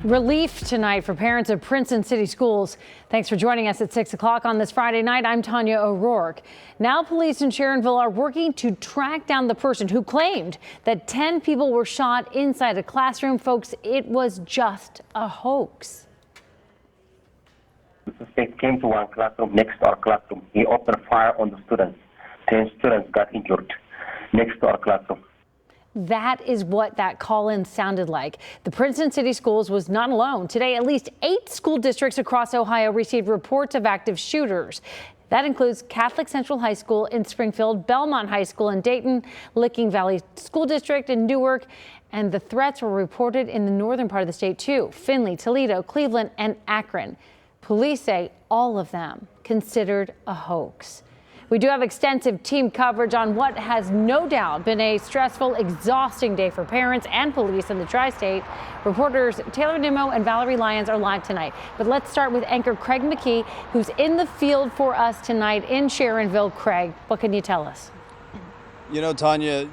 Relief tonight for parents of Princeton City Schools. Thanks for joining us at 6 o'clock on this Friday night. I'm Tanya O'Rourke. Now police in Sharonville are working to track down the person who claimed that 10 people were shot inside a classroom. Folks, it was just a hoax. The suspect came to one classroom next to our classroom. He opened fire on the students. 10 students got injured next to our classroom. That is what that call-in sounded like. The Princeton City Schools was not alone. Today, at least 8 school districts across Ohio received reports of active shooters. That includes Catholic Central High School in Springfield, Belmont High School in Dayton, Licking Valley School District in Newark, and the threats were reported in the northern part of the state too. Findlay, Toledo, Cleveland, and Akron. Police say all of them considered a hoax. We do have extensive team coverage on what has no doubt been a stressful, exhausting day for parents and police in the tri-state. Reporters Taylor Nimmo and Valerie Lyons are live tonight. But let's start with anchor Craig McKee, who's in the field for us tonight in Sharonville. Craig, what can you tell us? You know, Tanya,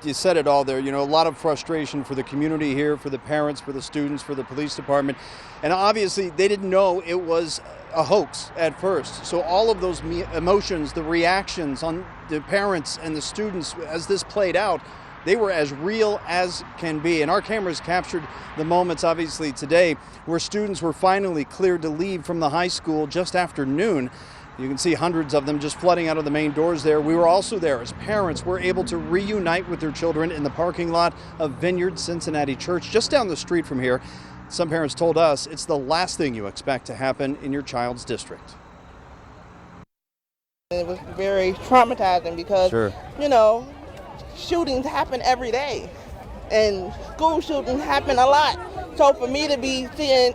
you said it all there. You know, a lot of frustration for the community here, for the parents, for the students, for the police department. And obviously, they didn't know it was a hoax at first. So all of those emotions, the reactions on the parents and the students as this played out, they were as real as can be. And our cameras captured the moments, obviously, today where students were finally cleared to leave from the high school just after noon. You can see hundreds of them just flooding out of the main doors there. We were also there as parents were able to reunite with their children in the parking lot of Vineyard Cincinnati Church just down the street from here. Some parents told us it's the last thing you expect to happen in your child's district. It was very traumatizing because, you know, shootings happen every day and school shootings happen a lot. So for me to be seeing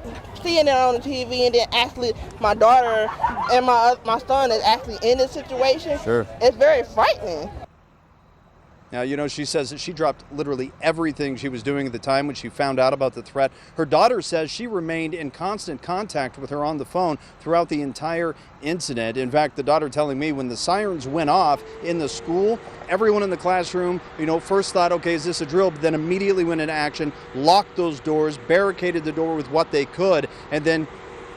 it on the TV and then actually my daughter and my son is actually in this situation, it's very frightening. Now, you know, she says that she dropped literally everything she was doing at the time when she found out about the threat. Her daughter says she remained in constant contact with her on the phone throughout the entire incident. In fact, the daughter telling me when the sirens went off in the school, everyone in the classroom, you know, first thought, okay, is this a drill? But then immediately went into action, locked those doors, barricaded the door with what they could, and then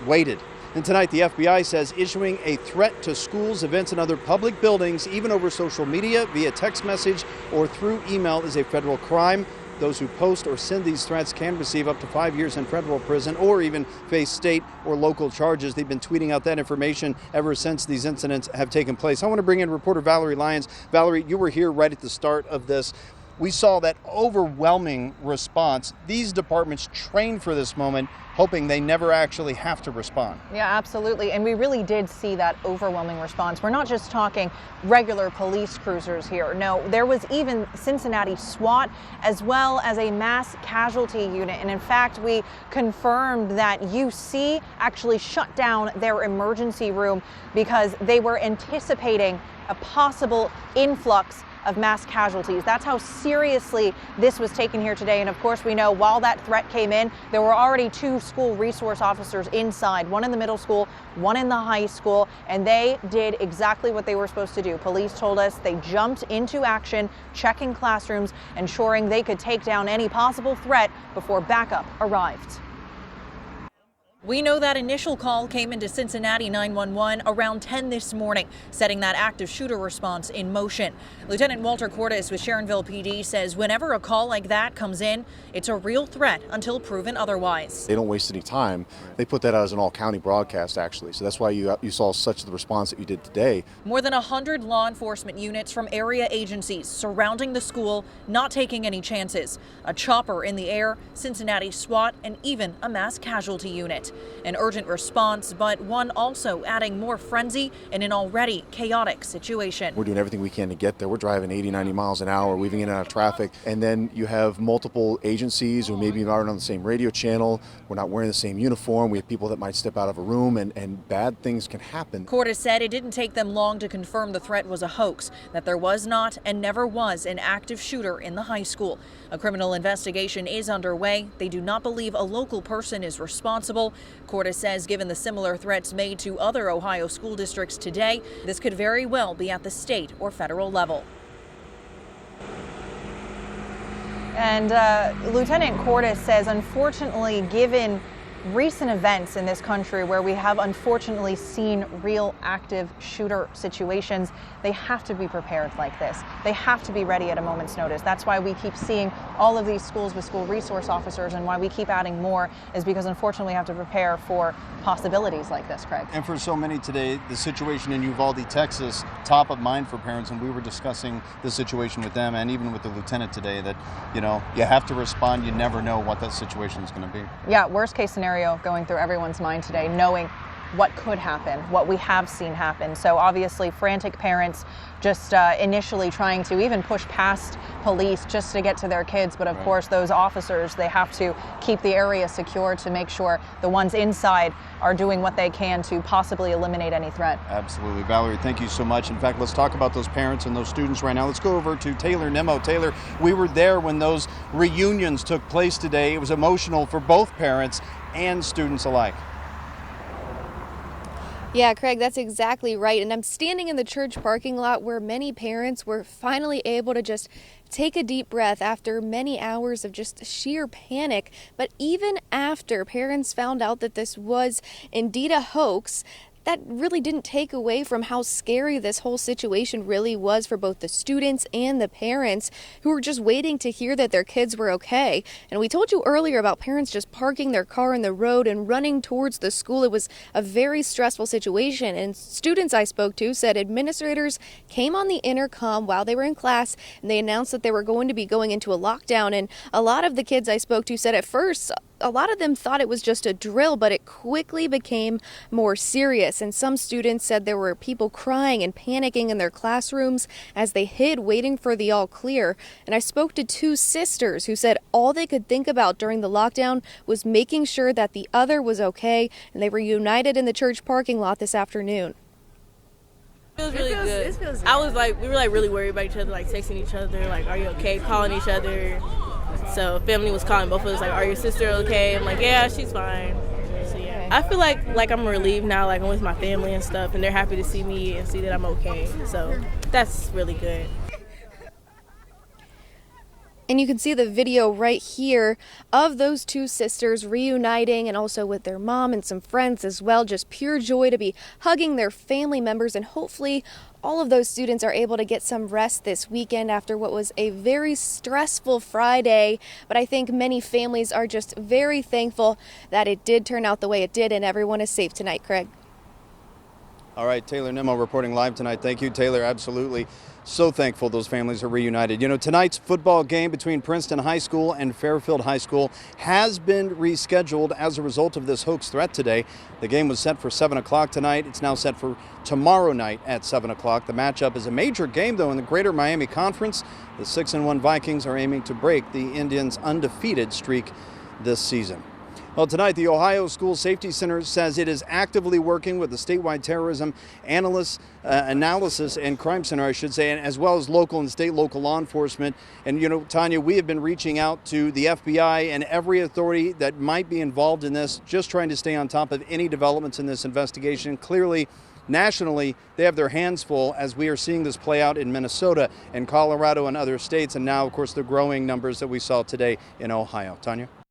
waited. And tonight, the FBI says issuing a threat to schools, events, and other public buildings, even over social media, via text message, or through email is a federal crime. Those who post or send these threats can receive up to 5 years in federal prison or even face state or local charges. They've been tweeting out that information ever since these incidents have taken place. I want to bring in reporter Valerie Lyons. Valerie, you were here right at the start of this. We saw that overwhelming response. These departments trained for this moment, hoping they never actually have to respond. Yeah, absolutely. And we really did see that overwhelming response. We're not just talking regular police cruisers here. No, there was even Cincinnati SWAT as well as a mass casualty unit. And in fact, we confirmed that UC actually shut down their emergency room because they were anticipating a possible influx of mass casualties. That's how seriously this was taken here today. And of course, we know while that threat came in, there were already 2 school resource officers inside, one in the middle school, one in the high school, and they did exactly what they were supposed to do. Police told us they jumped into action, checking classrooms, ensuring they could take down any possible threat before backup arrived. We know that initial call came into Cincinnati 911 around 10 this morning, setting that active shooter response in motion. Lieutenant Walter Cordes with Sharonville PD says whenever a call like that comes in, it's a real threat until proven otherwise. They don't waste any time. They put that out as an all-county broadcast, actually. So that's why you saw such the response that you did today. More than 100 law enforcement units from area agencies surrounding the school, not taking any chances. A chopper in the air, Cincinnati SWAT, and even a mass casualty unit. An urgent response, but one also adding more frenzy in an already chaotic situation. We're doing everything we can to get there. We're driving 80, 90 miles an hour, weaving in and out of traffic. And then you have multiple agencies who maybe aren't on the same radio channel. We're not wearing the same uniform. We have people that might step out of a room and bad things can happen. Cordes said it didn't take them long to confirm the threat was a hoax, that there was not and never was an active shooter in the high school. A criminal investigation is underway. They do not believe a local person is responsible. Cordes says given the similar threats made to other Ohio school districts today, this could very well be at the state or federal level. And Lieutenant Cordes says, unfortunately, given recent events in this country where we have unfortunately seen real active shooter situations, they have to be prepared like this. They have to be ready at a moment's notice. That's why we keep seeing all of these schools with school resource officers, and why we keep adding more is because unfortunately we have to prepare for possibilities like this, Craig. And for so many today, the situation in Uvalde, Texas, top of mind for parents, and we were discussing the situation with them and even with the lieutenant today that, you know, you have to respond. You never know what that situation is going to be. Yeah, worst case scenario going through everyone's mind today, knowing what could happen, what we have seen happen. So obviously frantic parents just initially trying to even push past police just to get to their kids. But of course, those officers, they have to keep the area secure to make sure the ones inside are doing what they can to possibly eliminate any threat. Absolutely. Valerie, thank you so much. In fact, let's talk about those parents and those students right now. Let's go over to Taylor Nimmo. Taylor, we were there when those reunions took place today. It was emotional for both parents and students alike. Yeah, Craig, that's exactly right. And I'm standing in the church parking lot where many parents were finally able to just take a deep breath after many hours of just sheer panic. But even after parents found out that this was indeed a hoax, that really didn't take away from how scary this whole situation really was for both the students and the parents who were just waiting to hear that their kids were okay. And we told you earlier about parents just parking their car in the road and running towards the school. It was a very stressful situation. And students I spoke to said administrators came on the intercom while they were in class and they announced that they were going to be going into a lockdown. And a lot of the kids I spoke to said at first, a lot of them thought it was just a drill, but it quickly became more serious. And some students said there were people crying and panicking in their classrooms as they hid, waiting for the all clear. And I spoke to two sisters who said all they could think about during the lockdown was making sure that the other was okay. And they were united in the church parking lot this afternoon. It feels really good. It feels good. We were like really worried about each other, like texting each other, like, are you okay? Calling each other. So family was calling both of us, like, are your sister okay? I'm like, yeah, she's fine. So yeah, I feel like I'm relieved now, like I'm with my family and stuff, and they're happy to see me and see that I'm okay. So that's really good. And you can see the video right here of those two sisters reuniting, and also with their mom and some friends as well. Just pure joy to be hugging their family members, and hopefully all of those students are able to get some rest this weekend after what was a very stressful Friday. But I think many families are just very thankful that it did turn out the way it did and everyone is safe tonight, Craig. All right, Taylor Nimmo reporting live tonight. Thank you, Taylor. Absolutely. So thankful those families are reunited. You know, tonight's football game between Princeton High School and Fairfield High School has been rescheduled as a result of this hoax threat today. The game was set for 7 o'clock tonight. It's now set for tomorrow night at 7 o'clock. The matchup is a major game, though, in the Greater Miami Conference. The 6-1 Vikings are aiming to break the Indians' undefeated streak this season. Well, tonight, the Ohio School Safety Center says it is actively working with the statewide terrorism analysis and crime center, I should say, and as well as local and state local law enforcement. And, you know, Tanya, we have been reaching out to the FBI and every authority that might be involved in this, just trying to stay on top of any developments in this investigation. Clearly, nationally, they have their hands full as we are seeing this play out in Minnesota and Colorado and other states. And now, of course, the growing numbers that we saw today in Ohio. Tanya?